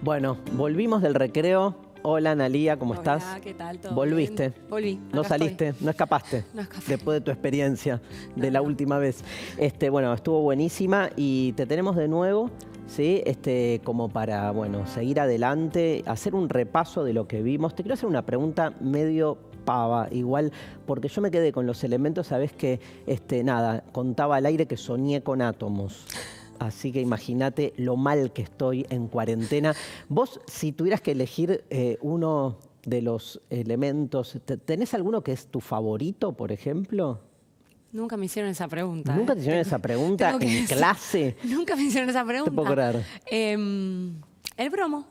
Bueno, volvimos del recreo. Hola, Analía, ¿cómo estás? Hola, ¿qué tal? ¿Todo ¿Volviste? bien? Volví. ¿No acá saliste? estoy. ¿No escapaste? No escapé. Después de tu experiencia de la última vez. Bueno, estuvo buenísima y te tenemos de nuevo, ¿sí? Como para, bueno, seguir adelante, hacer un repaso de lo que vimos. Te quiero hacer una pregunta medio pava, igual, porque yo me quedé con los elementos, sabés que, nada, contaba al aire que soñé con átomos. Así que imagínate lo mal que estoy en cuarentena. Vos, si tuvieras que elegir uno de los elementos, ¿tenés alguno que es tu favorito, por ejemplo? Nunca me hicieron esa pregunta. ¿Nunca te hicieron esa pregunta en clase? Nunca me hicieron esa pregunta. Te puedo creer. El bromo,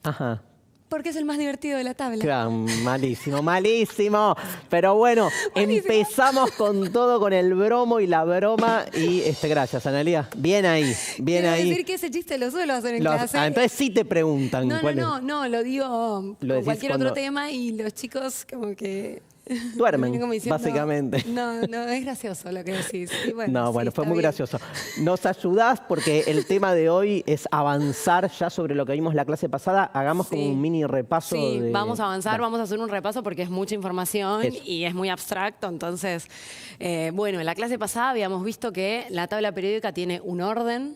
Ajá. porque es el más divertido de la tabla. Claro, malísimo, malísimo. Pero bueno, Malísimo. empezamos con todo, con el bromo y la broma. Y gracias, Analía. Bien ahí, bien Quiero ahí. decir que ese chiste lo suelo hacer en clase. Entonces sí te preguntan. No, lo digo Lo con decís cualquier cuando otro tema y los chicos como que... duermen, vienen como diciendo, básicamente. No, es gracioso lo que decís. Y bueno, No, bueno, sí, fue está muy bien. gracioso. Nos ayudás porque el tema de hoy es avanzar ya sobre lo que vimos la clase pasada. Hagamos como Sí. un mini repaso. Sí, vamos a avanzar, Dale. vamos a hacer un repaso porque es mucha información Eso. y es muy abstracto. Entonces, bueno, en la clase pasada habíamos visto que la tabla periódica tiene un orden,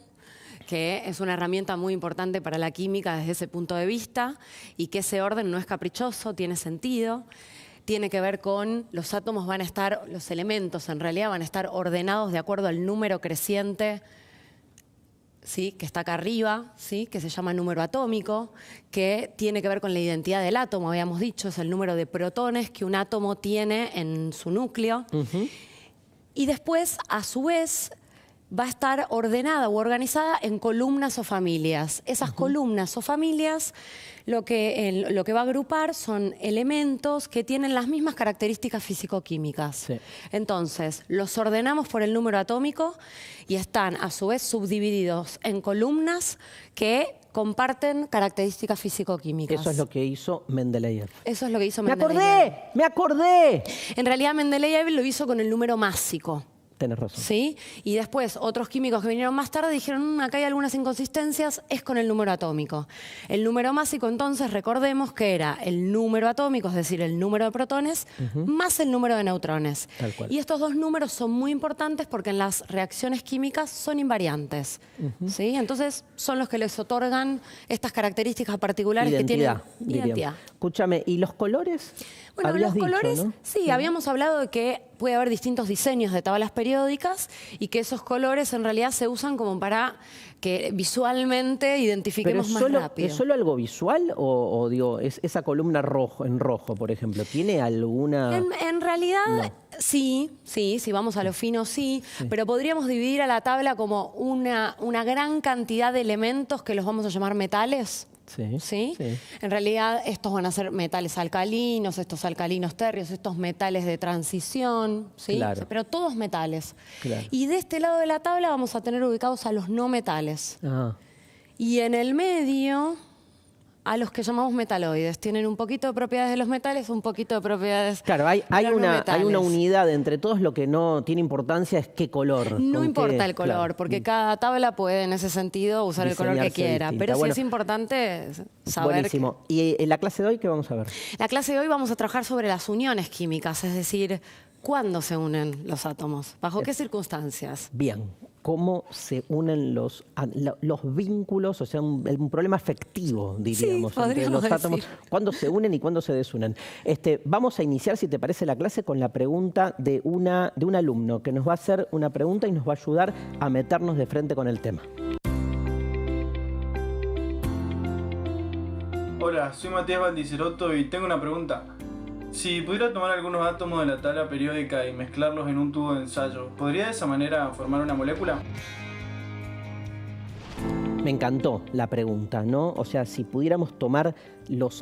que es una herramienta muy importante para la química desde ese punto de vista, y que ese orden no es caprichoso, tiene sentido. Tiene que ver con los átomos van a estar, los elementos en realidad van a estar ordenados de acuerdo al número creciente, ¿sí? Que está acá arriba, ¿sí? Que se llama número atómico, que tiene que ver con la identidad del átomo, habíamos dicho, es el número de protones que un átomo tiene en su núcleo. Y después, a su vez, va a estar ordenada u organizada en columnas o familias. Esas columnas o familias lo que va a agrupar son elementos que tienen las mismas características físico-químicas. Sí. Entonces, los ordenamos por el número atómico y están a su vez subdivididos en columnas que comparten características físico-químicas. Eso es lo que hizo Mendeleev. Eso es lo que hizo ¡Me Mendeleev. acordé! ¡Me acordé! En realidad, Mendeleev lo hizo con el número másico. Tenés razón. ¿Sí? Y después otros químicos que vinieron más tarde dijeron, acá hay algunas inconsistencias, es con el número atómico. El número másico, entonces, recordemos que era el número atómico, es decir, el número de protones, más el número de neutrones. Tal cual. Y estos dos números son muy importantes porque en las reacciones químicas son invariantes. ¿Sí? Entonces, son los que les otorgan estas características particulares que tienen diríamos. identidad. Escúchame, ¿y los colores? Bueno, Habías los dicho, colores, ¿no? sí, habíamos hablado de que puede haber distintos diseños de tablas periódicas y que esos colores en realidad se usan como para que visualmente identifiquemos más rápido. ¿Es solo algo visual o digo, es esa columna en rojo, por ejemplo? ¿Tiene alguna...? En realidad, No. sí, si vamos a lo fino, sí, pero podríamos dividir a la tabla como una gran cantidad de elementos que los vamos a llamar metales. Sí, ¿Sí? sí. En realidad estos van a ser metales alcalinos, estos alcalinos térreos, estos metales de transición, ¿sí? Claro. Pero todos metales. Claro. Y de este lado de la tabla vamos a tener ubicados a los no metales. Ah, Y en el medio a los que llamamos metaloides. Tienen un poquito de propiedades de los metales, un poquito de propiedades claro, hay de los no una metales. unidad entre todos. Lo que no tiene importancia es qué color. No con importa qué, el color, claro. porque cada tabla puede en ese sentido usar el color que Diseñarse quiera. distinta. Pero Bueno, sí es importante saber. Buenísimo. ¿Y en la clase de hoy qué vamos a ver? La clase de hoy vamos a trabajar sobre las uniones químicas, es decir, ¿cuándo se unen los átomos? ¿Bajo qué circunstancias? Bien, ¿cómo se unen los vínculos? O sea, un problema afectivo, diríamos, entre podríamos los átomos. decir. ¿Cuándo se unen y cuándo se desunen? Vamos a iniciar, si te parece, la clase con la pregunta de un alumno que nos va a hacer una pregunta y nos va a ayudar a meternos de frente con el tema. Hola, soy Matías Valdiceroto y tengo una pregunta. Si pudiera tomar algunos átomos de la tabla periódica y mezclarlos en un tubo de ensayo, ¿podría de esa manera formar una molécula? Me encantó la pregunta, ¿no? O sea, si pudiéramos tomar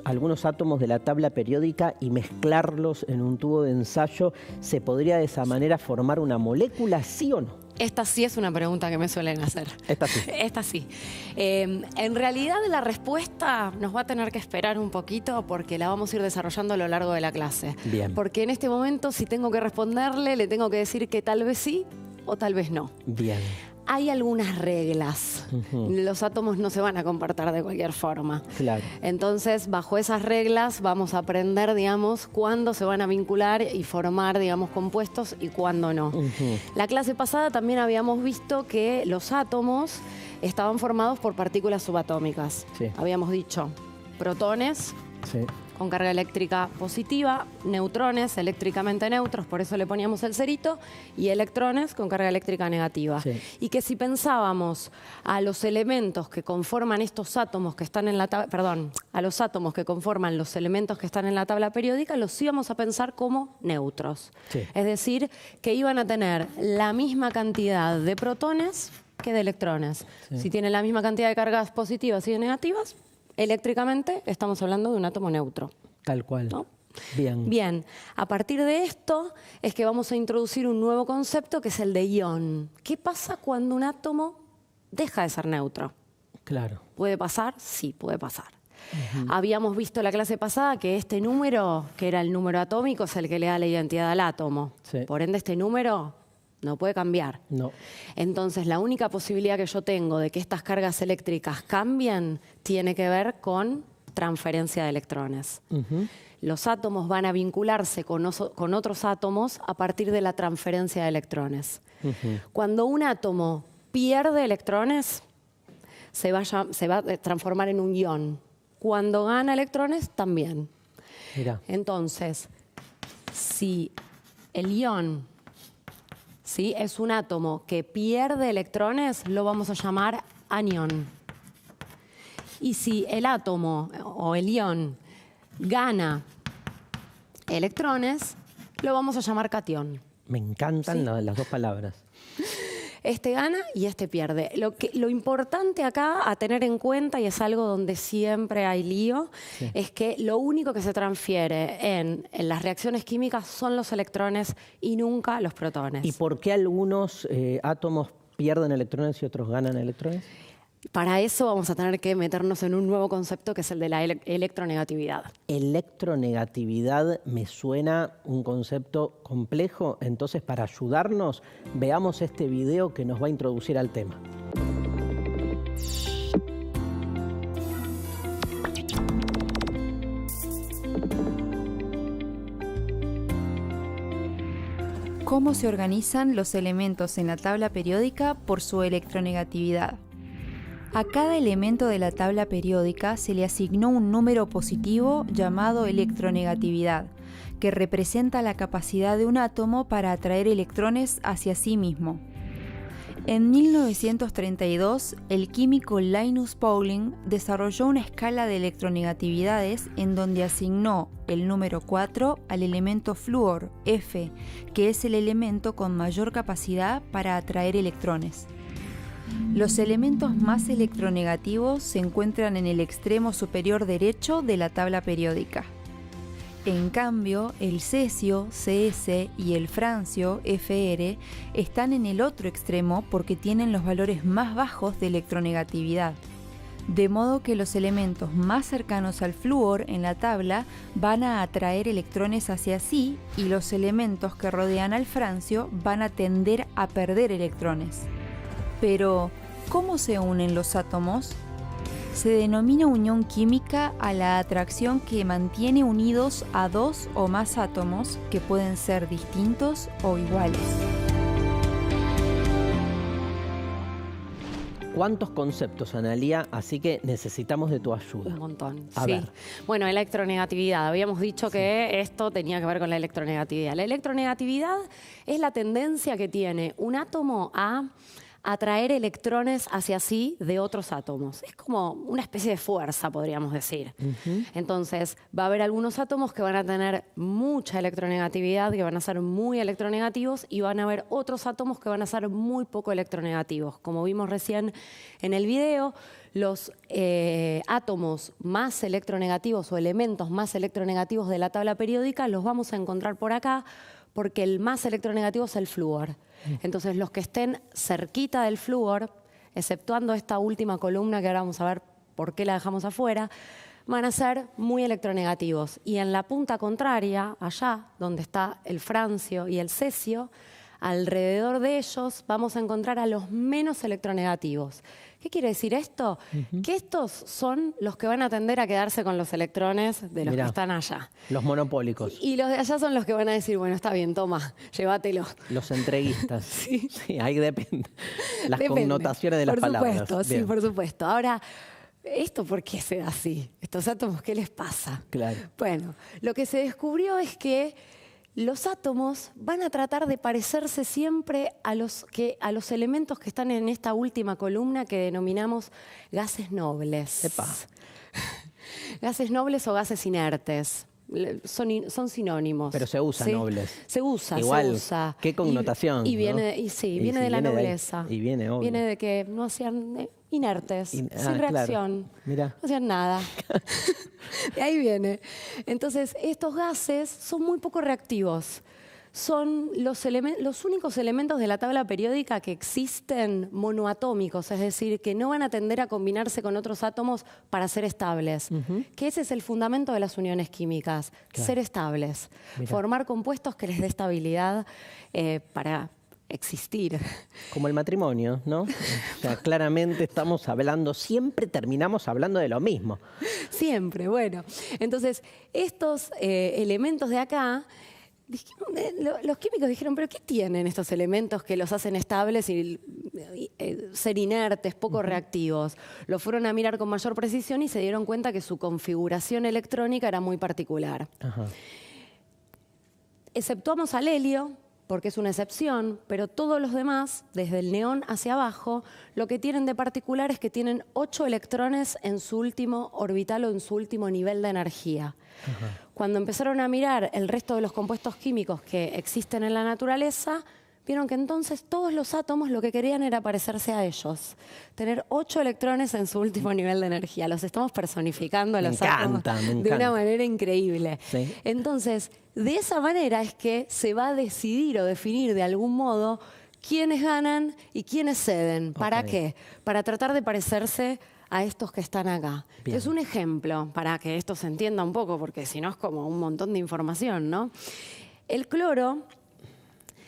algunos átomos de la tabla periódica y mezclarlos en un tubo de ensayo, ¿se podría de esa manera formar una molécula, sí o no? Esta sí es una pregunta que me suelen hacer. Esta sí. Esta sí. En realidad la respuesta nos va a tener que esperar un poquito porque la vamos a ir desarrollando a lo largo de la clase. Bien. Porque en este momento, si tengo que responderle, le tengo que decir que tal vez sí o tal vez no. Bien. hay algunas reglas. Los átomos no se van a comportar de cualquier forma. Claro. Entonces, bajo esas reglas vamos a aprender, digamos, cuándo se van a vincular y formar, digamos, compuestos y cuándo no. La clase pasada también habíamos visto que los átomos estaban formados por partículas subatómicas. Sí. Habíamos dicho protones, Sí. con carga eléctrica positiva, neutrones eléctricamente neutros, por eso le poníamos el cerito, y electrones con carga eléctrica negativa. Sí. Y que si pensábamos a los elementos que conforman estos átomos que están en la a los átomos que conforman los elementos que están en la tabla periódica, los íbamos a pensar como neutros. Sí. Es decir, que iban a tener la misma cantidad de protones que de electrones. Sí. Si tienen la misma cantidad de cargas positivas y de negativas, eléctricamente estamos hablando de un átomo neutro. Tal cual. ¿No? Bien. Bien, a partir de esto es que vamos a introducir un nuevo concepto que es el de ion. ¿Qué pasa cuando un átomo deja de ser neutro? Claro. ¿Puede pasar? Sí, puede pasar. Habíamos visto la clase pasada que este número, que era el número atómico, es el que le da la identidad al átomo. Sí. Por ende, este número no puede cambiar. No. Entonces, la única posibilidad que yo tengo de que estas cargas eléctricas cambien tiene que ver con transferencia de electrones. Los átomos van a vincularse con otros átomos a partir de la transferencia de electrones. Cuando un átomo pierde electrones, se va a transformar en un ion. Cuando gana electrones, también. Mira. Entonces, si el ion, ¿sí?, es un átomo que pierde electrones, lo vamos a llamar anión. Y si el átomo o el ion gana electrones, lo vamos a llamar catión. Me encantan Sí. las dos palabras. Este gana y este pierde. Lo importante acá a tener en cuenta, y es algo donde siempre hay lío, es que lo único que se transfiere en las reacciones químicas son los electrones y nunca los protones. ¿Y por qué algunos átomos pierden electrones y otros ganan electrones? Para eso vamos a tener que meternos en un nuevo concepto que es el de la electronegatividad. Electronegatividad me suena un concepto complejo, entonces para ayudarnos veamos este video que nos va a introducir al tema. ¿Cómo se organizan los elementos en la tabla periódica por su electronegatividad? A cada elemento de la tabla periódica se le asignó un número positivo llamado electronegatividad, que representa la capacidad de un átomo para atraer electrones hacia sí mismo. En 1932, el químico Linus Pauling desarrolló una escala de electronegatividades en donde asignó el número 4 al elemento flúor, F, que es el elemento con mayor capacidad para atraer electrones. Los elementos más electronegativos se encuentran en el extremo superior derecho de la tabla periódica. En cambio, el cesio, CS, y el francio, Fr, están en el otro extremo porque tienen los valores más bajos de electronegatividad. De modo que los elementos más cercanos al flúor en la tabla van a atraer electrones hacia sí y los elementos que rodean al francio van a tender a perder electrones. Pero, ¿cómo se unen los átomos? Se denomina unión química a la atracción que mantiene unidos a dos o más átomos que pueden ser distintos o iguales. ¿Cuántos conceptos, Analía? Así que necesitamos de tu ayuda. Un montón, A sí. ver. Bueno, electronegatividad. Habíamos dicho que esto tenía que ver con la electronegatividad. La electronegatividad es la tendencia que tiene un átomo a atraer electrones hacia sí de otros átomos. Es como una especie de fuerza, podríamos decir. Entonces, va a haber algunos átomos que van a tener mucha electronegatividad, que van a ser muy electronegativos, y van a haber otros átomos que van a ser muy poco electronegativos. Como vimos recién en el video, los átomos más electronegativos o elementos más electronegativos de la tabla periódica los vamos a encontrar por acá, porque el más electronegativo es el flúor. Entonces, los que estén cerquita del flúor, exceptuando esta última columna que ahora vamos a ver por qué la dejamos afuera, van a ser muy electronegativos. Y en la punta contraria, allá donde está el francio y el cesio, alrededor de ellos vamos a encontrar a los menos electronegativos. ¿Qué quiere decir esto? Que estos son los que van a tender a quedarse con los electrones de los que están allá. Los monopólicos. Y los de allá son los que van a decir, bueno, está bien, toma, llévatelo. Los entreguistas. Sí. Sí, ahí depende. Las Depende, connotaciones de las palabras. Por supuesto, Bien. sí, por supuesto. Ahora, ¿esto por qué se da así? Estos átomos, ¿qué les pasa? Claro. Bueno, lo que se descubrió es que los átomos van a tratar de parecerse siempre a los elementos que están en esta última columna que denominamos gases nobles. Epa. Gases nobles o gases inertes. Son sinónimos. Pero se usa, ¿sí? nobles. Se usa, Igual, se usa. ¿qué connotación? Y viene, ¿no? viene de la viene ahí. nobleza. Y viene, obvio. Viene de que no hacían inertes, sin claro. reacción. Mirá. No hacían nada. De ahí viene. Entonces, estos gases son muy poco reactivos. Son los únicos elementos de la tabla periódica que existen monoatómicos, es decir, que no van a tender a combinarse con otros átomos para ser estables. Que ese es el fundamento de las uniones químicas, ser estables. Mirá. Formar compuestos que les dé estabilidad para existir. Como el matrimonio, ¿no? O sea, claramente estamos hablando, siempre terminamos hablando de lo mismo. Siempre, bueno. Entonces, estos elementos de acá, los químicos dijeron, ¿pero qué tienen estos elementos que los hacen estables y ser inertes, poco reactivos? Lo fueron a mirar con mayor precisión y se dieron cuenta que su configuración electrónica era muy particular. Ajá. Exceptuamos al helio, porque es una excepción, pero todos los demás, desde el neón hacia abajo, lo que tienen de particular es que tienen 8 electrones en su último orbital o en su último nivel de energía. Ajá. Cuando empezaron a mirar el resto de los compuestos químicos que existen en la naturaleza, vieron que entonces todos los átomos lo que querían era parecerse a ellos. Tener 8 electrones en su último nivel de energía. Los estamos personificando a los átomos de una manera increíble. Sí. Entonces, de esa manera es que se va a decidir o definir de algún modo quiénes ganan y quiénes ceden. ¿Para qué? Para tratar de parecerse a estos que están acá. Bien. Es un ejemplo para que esto se entienda un poco, porque si no es como un montón de información, ¿no? El cloro,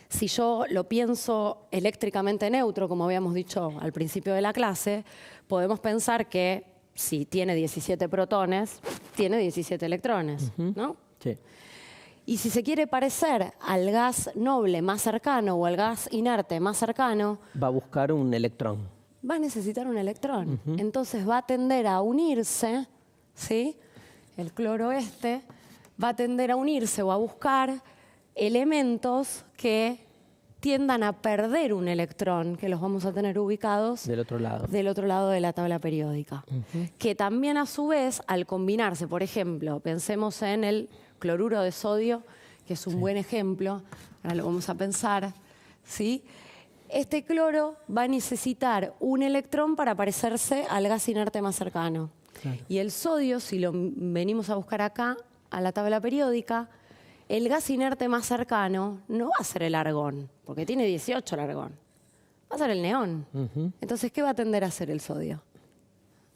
si yo lo pienso eléctricamente neutro, como habíamos dicho al principio de la clase, podemos pensar que si tiene 17 protones, tiene 17 electrones, ¿no? Sí. Y si se quiere parecer al gas noble más cercano o al gas inerte más cercano, Va a buscar un electrón. va a necesitar un electrón. Entonces va a tender a unirse, ¿sí? El cloro va a tender a unirse o a buscar elementos que tiendan a perder un electrón, que los vamos a tener ubicados Del otro lado. del otro lado de la tabla periódica. Que también a su vez, al combinarse, por ejemplo, pensemos en el cloruro de sodio, que es un buen ejemplo, ahora lo vamos a pensar, ¿sí? Este cloro va a necesitar un electrón para parecerse al gas inerte más cercano. Claro. Y el sodio, si lo venimos a buscar acá, a la tabla periódica, el gas inerte más cercano no va a ser el argón, porque tiene 18 el argón. Va a ser el neón. Entonces, ¿qué va a tender a hacer el sodio?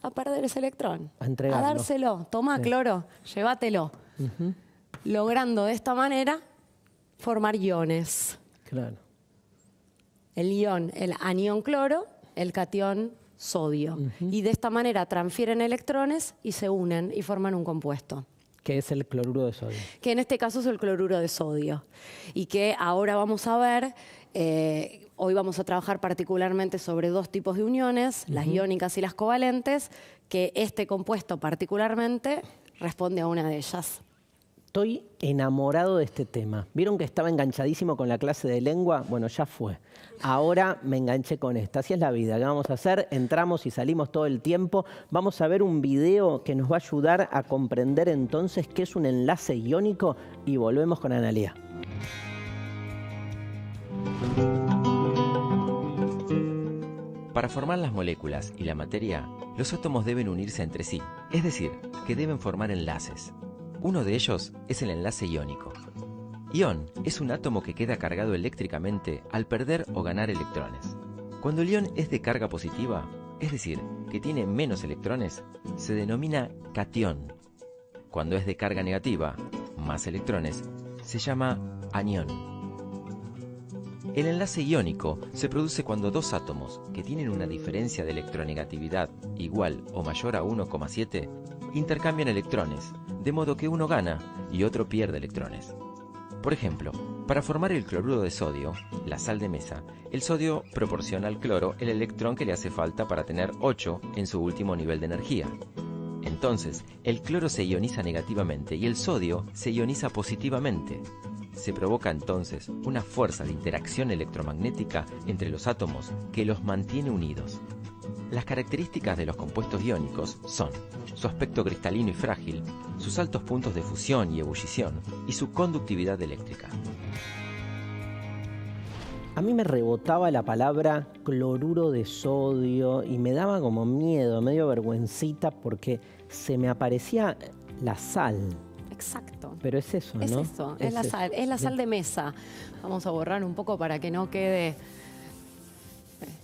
A perder ese electrón. A entregarlo. dárselo. Toma, cloro, llévatelo. Logrando de esta manera formar iones. Claro. El ion, el anión cloro, el catión sodio. Y de esta manera transfieren electrones y se unen y forman un compuesto. Que es el cloruro de sodio. Que en este caso es el cloruro de sodio. Y que ahora vamos a ver, hoy vamos a trabajar particularmente sobre 2 tipos de uniones, las iónicas y las covalentes, que este compuesto particularmente responde a una de ellas. Estoy enamorado de este tema. ¿Vieron que estaba enganchadísimo con la clase de lengua? Bueno, ya fue. Ahora me enganché con esta. Así es la vida. ¿Qué vamos a hacer? Entramos y salimos todo el tiempo. Vamos a ver un video que nos va a ayudar a comprender entonces qué es un enlace iónico y volvemos con Analía. Para formar las moléculas y la materia, los átomos deben unirse entre sí, es decir, que deben formar enlaces. Uno de ellos es el enlace iónico. Ión es un átomo que queda cargado eléctricamente al perder o ganar electrones. Cuando el ión es de carga positiva, es decir, que tiene menos electrones, se denomina catión. Cuando es de carga negativa, más electrones, se llama anión. El enlace iónico se produce cuando dos átomos que tienen una diferencia de electronegatividad igual o mayor a 1,7 intercambian electrones, de modo que uno gana y otro pierde electrones. Por ejemplo, para formar el cloruro de sodio, la sal de mesa, el sodio proporciona al cloro el electrón que le hace falta para tener 8 en su último nivel de energía. Entonces, el cloro se ioniza negativamente y el sodio se ioniza positivamente. Se provoca entonces una fuerza de interacción electromagnética entre los átomos que los mantiene unidos. Las características de los compuestos iónicos son su aspecto cristalino y frágil, sus altos puntos de fusión y ebullición y su conductividad eléctrica. A mí me rebotaba la palabra cloruro de sodio y me daba como miedo, medio vergüencita, porque se me aparecía la sal. Exacto. Pero es eso, ¿no? Es eso, es la sal, es la sal de mesa. Vamos a borrar un poco para que no quede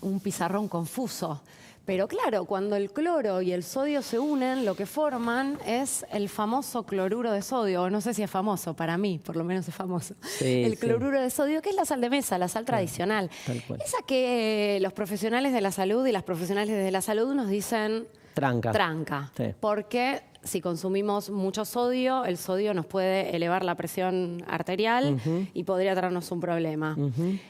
un pizarrón confuso. Pero claro, cuando el cloro y el sodio se unen, lo que forman es el famoso cloruro de sodio. No sé si es famoso, para mí por lo menos es famoso. Sí, el cloruro de sodio, que es la sal de mesa, la sal tradicional. Tal cual. Esa que los profesionales de la salud y las profesionales de la salud nos dicen Tranca. Sí. Porque si consumimos mucho sodio, el sodio nos puede elevar la presión arterial y podría traernos un problema.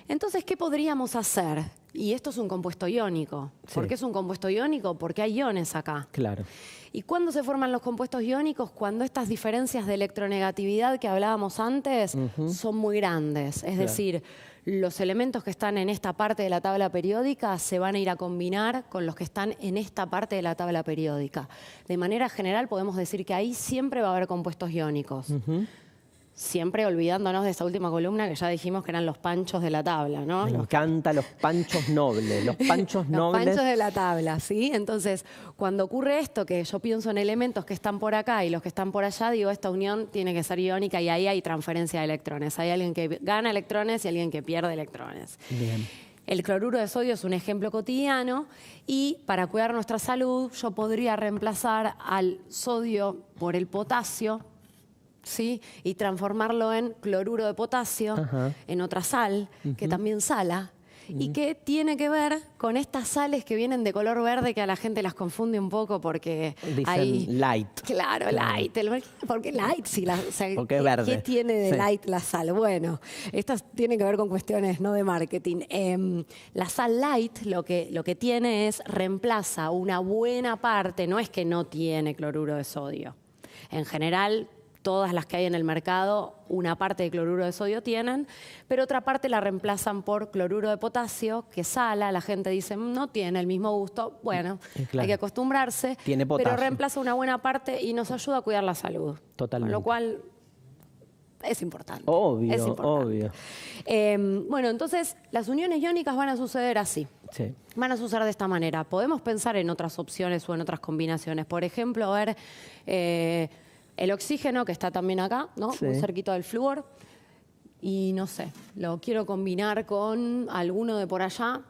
Entonces, ¿qué podríamos hacer? Y esto es un compuesto iónico. Sí. ¿Por qué es un compuesto iónico? Porque hay iones acá. Claro. ¿Y cuándo se forman los compuestos iónicos? Cuando estas diferencias de electronegatividad que hablábamos antes son muy grandes. Es decir, los elementos que están en esta parte de la tabla periódica se van a ir a combinar con los que están en esta parte de la tabla periódica. De manera general podemos decir que ahí siempre va a haber compuestos iónicos. Siempre olvidándonos de esa última columna que ya dijimos que eran los panchos de la tabla, ¿no? Me encantan los panchos nobles. Los panchos nobles. Los panchos de la tabla, ¿sí? Entonces, cuando ocurre esto, que yo pienso en elementos que están por acá y los que están por allá, digo, esta unión tiene que ser iónica y ahí hay transferencia de electrones. Hay alguien que gana electrones y alguien que pierde electrones. Bien. El cloruro de sodio es un ejemplo cotidiano y para cuidar nuestra salud yo podría reemplazar al sodio por el potasio, ¿sí? Y transformarlo en cloruro de potasio, en otra sal, que también sala, y que tiene que ver con estas sales que vienen de color verde que a la gente las confunde un poco porque Dicen hay... light. Claro, light. ¿Por qué light? Si o sea, porque es verde. ¿Qué tiene de Sí. light la sal? Bueno, estas tienen que ver con cuestiones no de marketing. La sal light lo que tiene es reemplaza una buena parte, no es que no tiene cloruro de sodio. En general, todas las que hay en el mercado, una parte de cloruro de sodio tienen, pero otra parte la reemplazan por cloruro de potasio, que sala. La gente dice, no tiene el mismo gusto. Bueno, claro. hay que acostumbrarse. Tiene potasio. Pero reemplaza una buena parte y nos ayuda a cuidar la salud. Totalmente. Con lo cual, es importante. Obvio, es importante. obvio. Bueno, entonces, las uniones iónicas van a suceder así. Sí. Van a suceder de esta manera. Podemos pensar en otras opciones o en otras combinaciones. Por ejemplo, a ver... el oxígeno, que está también acá, ¿no? Sí. Muy cerquita del flúor. Y no sé, lo quiero combinar con alguno de por allá.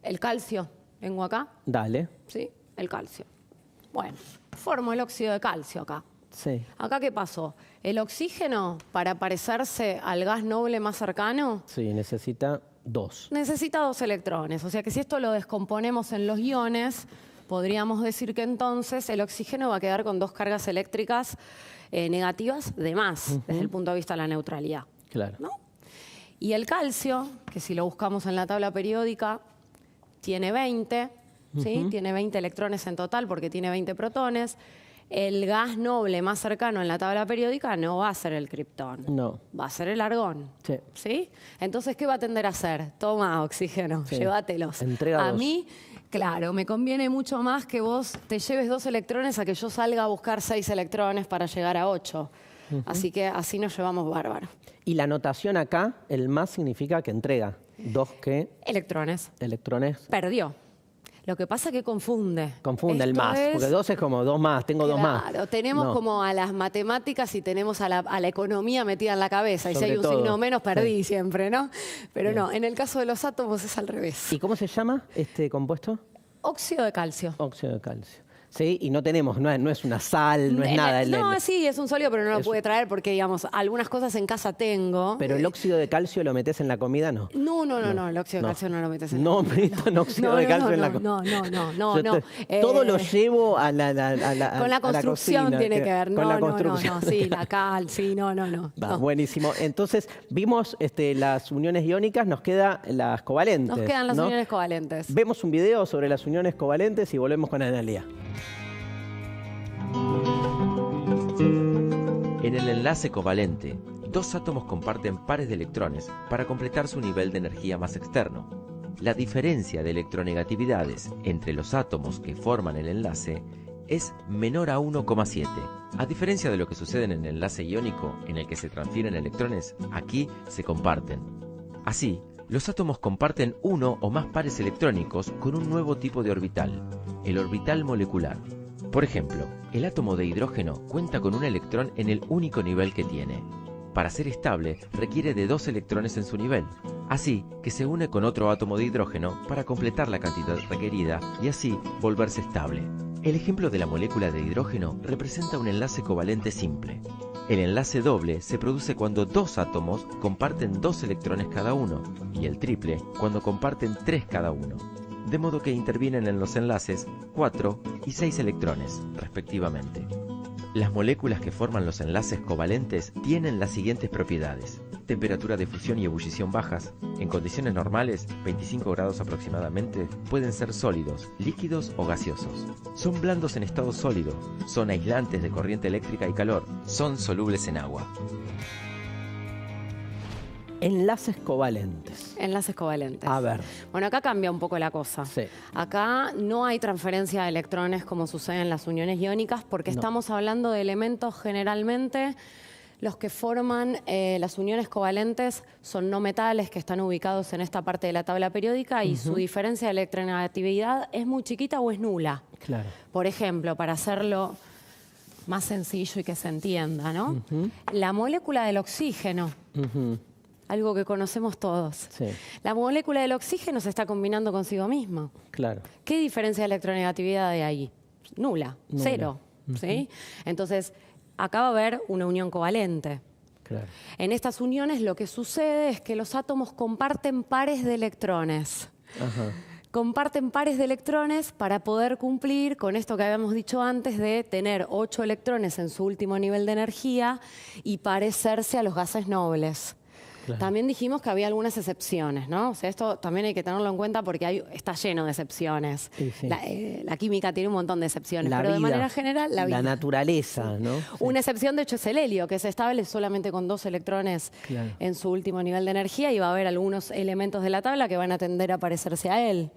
El calcio, vengo acá, Dale. ¿sí? El calcio. Bueno, formo el óxido de calcio acá. Sí. ¿Acá qué pasó? El oxígeno, para parecerse al gas noble más cercano, Sí, necesita 2. necesita 2 electrones. O sea que si esto lo descomponemos en los iones, podríamos decir que entonces el oxígeno va a quedar con 2 cargas eléctricas negativas de más, desde el punto de vista de la neutralidad. Claro. ¿No? Y el calcio, que si lo buscamos en la tabla periódica, tiene 20, ¿sí? Tiene 20 electrones en total porque tiene 20 protones. El gas noble más cercano en la tabla periódica no va a ser el kriptón, No. va a ser el argón. Sí. ¿Sí? Entonces, ¿qué va a tender a hacer? Toma oxígeno, Sí. llévatelos. Entrega a 2. mí, claro, me conviene mucho más que vos te lleves 2 electrones a que yo salga a buscar 6 electrones para llegar a 8. Así que así nos llevamos bárbaro. Y la notación acá, el más significa que entrega. 2 que Electrones. electrones. Perdió. Lo que pasa es que confunde. Confunde el Esto más, es- porque 2 es como 2 más, tengo 2 más. Claro, tenemos No. como a las matemáticas y tenemos a la economía metida en la cabeza. Y si Sobre hay un todo. signo menos, perdí Sí. siempre, ¿no? Pero no, en el caso de los átomos es al revés. ¿Y cómo se llama este compuesto? Óxido de calcio. Óxido de calcio. ¿sí? Y no tenemos, no es una sal, no es nada. No, sí, es un sólido, pero no lo puede traer porque, digamos, algunas cosas en casa tengo. Pero el óxido de calcio lo metes en la comida, ¿no? No, el óxido de calcio no lo metes en No metan óxido de calcio en la comida. No. Todo lo llevo a la con la construcción cocina, tiene que ver. Con la construcción. Sí, la cal, sí, no. Buenísimo. Entonces, vimos las uniones iónicas, nos quedan las covalentes. Nos quedan las uniones covalentes. Vemos un video sobre las uniones covalentes y volvemos con Analía. En el enlace covalente, dos átomos comparten pares de electrones para completar su nivel de energía más externo. La diferencia de electronegatividades entre los átomos que forman el enlace es menor a 1,7. A diferencia de lo que sucede en el enlace iónico, en el que se transfieren electrones, aquí se comparten. Así, los átomos comparten uno o más pares electrónicos con un nuevo tipo de orbital, el orbital molecular. Por ejemplo, el átomo de hidrógeno cuenta con un electrón en el único nivel que tiene. Para ser estable, requiere de 2 electrones en su nivel, así que se une con otro átomo de hidrógeno para completar la cantidad requerida y así volverse estable. El ejemplo de la molécula de hidrógeno representa un enlace covalente simple. El enlace doble se produce cuando 2 átomos comparten 2 electrones cada uno, y el triple cuando comparten 3 cada uno. De modo que intervienen en los enlaces 4 y 6 electrones, respectivamente. Las moléculas que forman los enlaces covalentes tienen las siguientes propiedades: temperatura de fusión y ebullición bajas. En condiciones normales, 25 grados aproximadamente, pueden ser sólidos, líquidos o gaseosos. Son blandos en estado sólido, son aislantes de corriente eléctrica y calor, son solubles en agua. Enlaces covalentes. Enlaces covalentes. A ver. Bueno, acá cambia un poco la cosa. Sí. Acá no hay transferencia de electrones como sucede en las uniones iónicas porque estamos hablando de elementos generalmente. Los que forman las uniones covalentes son no metales que están ubicados en esta parte de la tabla periódica y su diferencia de electronegatividad es muy chiquita o es nula. Claro. Por ejemplo, para hacerlo más sencillo y que se entienda, ¿no? La molécula del oxígeno. Algo que conocemos todos. Sí. La molécula del oxígeno se está combinando consigo misma. Claro. ¿Qué diferencia de electronegatividad hay ahí? Nula, cero. ¿Sí? Entonces, acá va a haber una unión covalente. Claro. En estas uniones lo que sucede es que los átomos comparten pares de electrones. Ajá. Comparten pares de electrones para poder cumplir con esto que habíamos dicho antes de tener 8 electrones en su último nivel de energía y parecerse a los gases nobles. Claro. También dijimos que había algunas excepciones, ¿no? O sea, esto también hay que tenerlo en cuenta porque está lleno de excepciones. Sí, sí. La química tiene un montón de excepciones, La pero vida, de manera general la vida. La naturaleza, ¿no? Sí. Una excepción, de hecho, es el helio, que es estable solamente con 2 electrones en su último nivel de energía y va a haber algunos elementos de la tabla que van a tender a parecerse a él.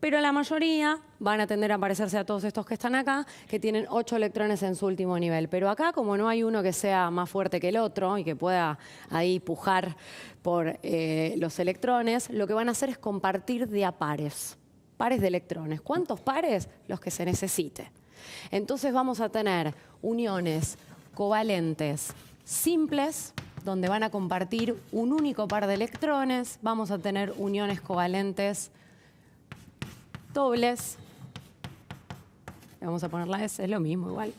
Pero la mayoría van a tender a parecerse a todos estos que están acá, que tienen 8 electrones en su último nivel. Pero acá, como no hay uno que sea más fuerte que el otro y que pueda ahí pujar por los electrones, lo que van a hacer es compartir de a pares de electrones. ¿Cuántos pares? Los que se necesite. Entonces vamos a tener uniones covalentes simples, donde van a compartir un único par de electrones. Vamos a tener uniones covalentes dobles, vamos a poner la S, es lo mismo igual.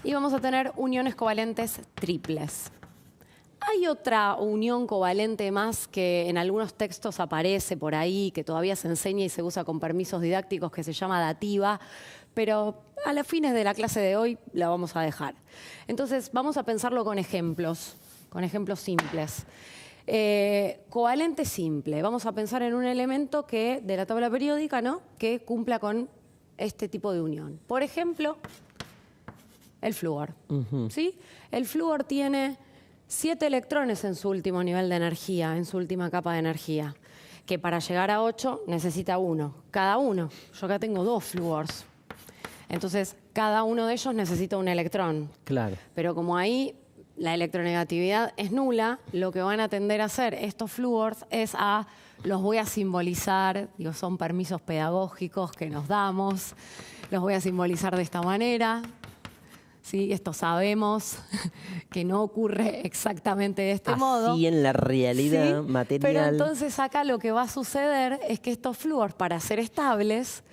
Y vamos a tener uniones covalentes triples. Hay otra unión covalente más que en algunos textos aparece por ahí, que todavía se enseña y se usa con permisos didácticos, que se llama dativa, pero a los fines de la clase de hoy la vamos a dejar. Entonces vamos a pensarlo con ejemplos simples. Covalente simple. Vamos a pensar en un elemento de la tabla periódica, ¿no?, que cumpla con este tipo de unión. Por ejemplo, el flúor. ¿Sí? El flúor tiene 7 electrones en su último nivel de energía, en su última capa de energía, que para llegar a 8 necesita 1. Cada uno. Yo acá tengo 2 flúors. Entonces, cada uno de ellos necesita un electrón. Claro. Pero como ahí la electronegatividad es nula, lo que van a tender a hacer estos flúors es los voy a simbolizar, son permisos pedagógicos que nos damos, los voy a simbolizar de esta manera. ¿Sí? Esto sabemos que no ocurre exactamente de este modo. Así en la realidad material. Pero entonces acá lo que va a suceder es que estos flúors, para ser estables,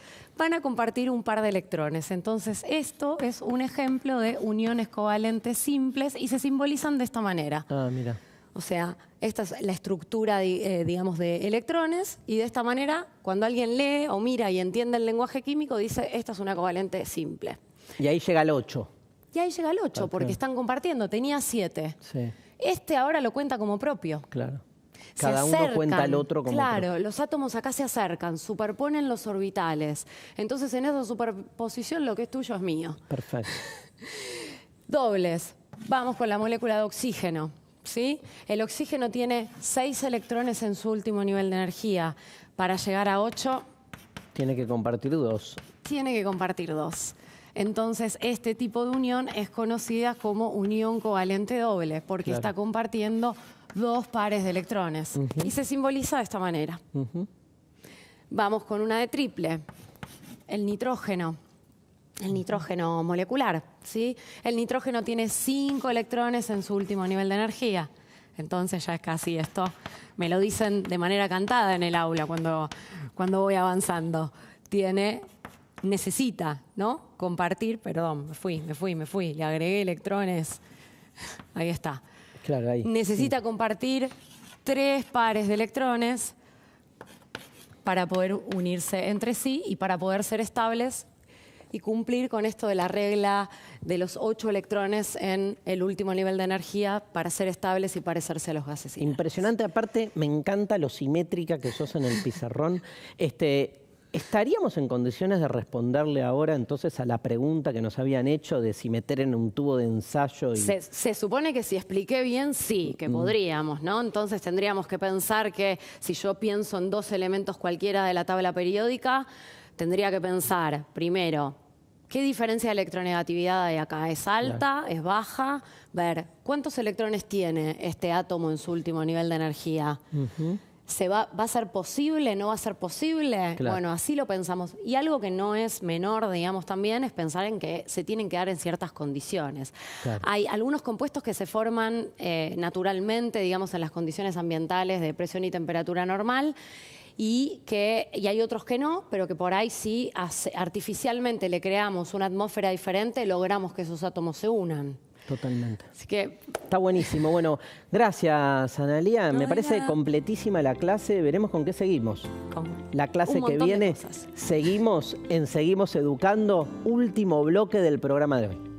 van a compartir un par de electrones. Entonces, esto es un ejemplo de uniones covalentes simples y se simbolizan de esta manera. Ah, mira. O sea, esta es la estructura, digamos, de electrones y de esta manera, cuando alguien lee o mira y entiende el lenguaje químico, dice, esta es una covalente simple. Y ahí llega el 8. Y ahí llega el 8, porque están compartiendo. Tenía 7. Sí, Este ahora lo cuenta como propio. claro. Se Cada uno acercan, cuenta al otro como claro, propio. los átomos acá se acercan, superponen los orbitales. Entonces, en esa superposición, lo que es tuyo es mío. Perfecto. Dobles. Vamos con la molécula de oxígeno. ¿Sí? El oxígeno tiene 6 electrones en su último nivel de energía. Para llegar a 8, Tiene que compartir 2. tiene que compartir 2. Entonces, este tipo de unión es conocida como unión covalente doble, porque Claro. está compartiendo 2 pares de electrones. Y se simboliza de esta manera. Vamos con una de triple. El nitrógeno molecular, ¿sí? El nitrógeno tiene 5 electrones en su último nivel de energía. Entonces ya es casi esto. Me lo dicen de manera cantada en el aula cuando voy avanzando. Necesita, ¿no? Compartir, perdón, me fui. Le agregué electrones. Ahí está. Claro, ahí. Necesita compartir 3 pares de electrones para poder unirse entre sí y para poder ser estables y cumplir con esto de la regla de los 8 electrones en el último nivel de energía para ser estables y parecerse a los gases inertes. Impresionante. Aparte, me encanta lo simétrica que sos en el pizarrón. ¿Estaríamos en condiciones de responderle ahora entonces a la pregunta que nos habían hecho de si meter en un tubo de ensayo? Se supone que si expliqué bien, sí, que podríamos, ¿no? Entonces tendríamos que pensar que si yo pienso en 2 elementos cualquiera de la tabla periódica, tendría que pensar, primero, ¿qué diferencia de electronegatividad hay acá? ¿Es alta? ¿Es baja? Ver, ¿cuántos electrones tiene este átomo en su último nivel de energía? ¿Va a ser posible? ¿No va a ser posible? Claro. Bueno, así lo pensamos. Y algo que no es menor, digamos, también es pensar en que se tienen que dar en ciertas condiciones. Claro. Hay algunos compuestos que se forman naturalmente, digamos, en las condiciones ambientales de presión y temperatura normal, y hay otros que no, pero que por ahí sí artificialmente le creamos una atmósfera diferente, logramos que esos átomos se unan. Totalmente. Así que Está buenísimo. Bueno, gracias, Analía. No, Me de parece nada. completísima la clase. Veremos con qué seguimos. con La clase un que montón de viene, cosas. seguimos en Seguimos Educando, último bloque del programa de hoy.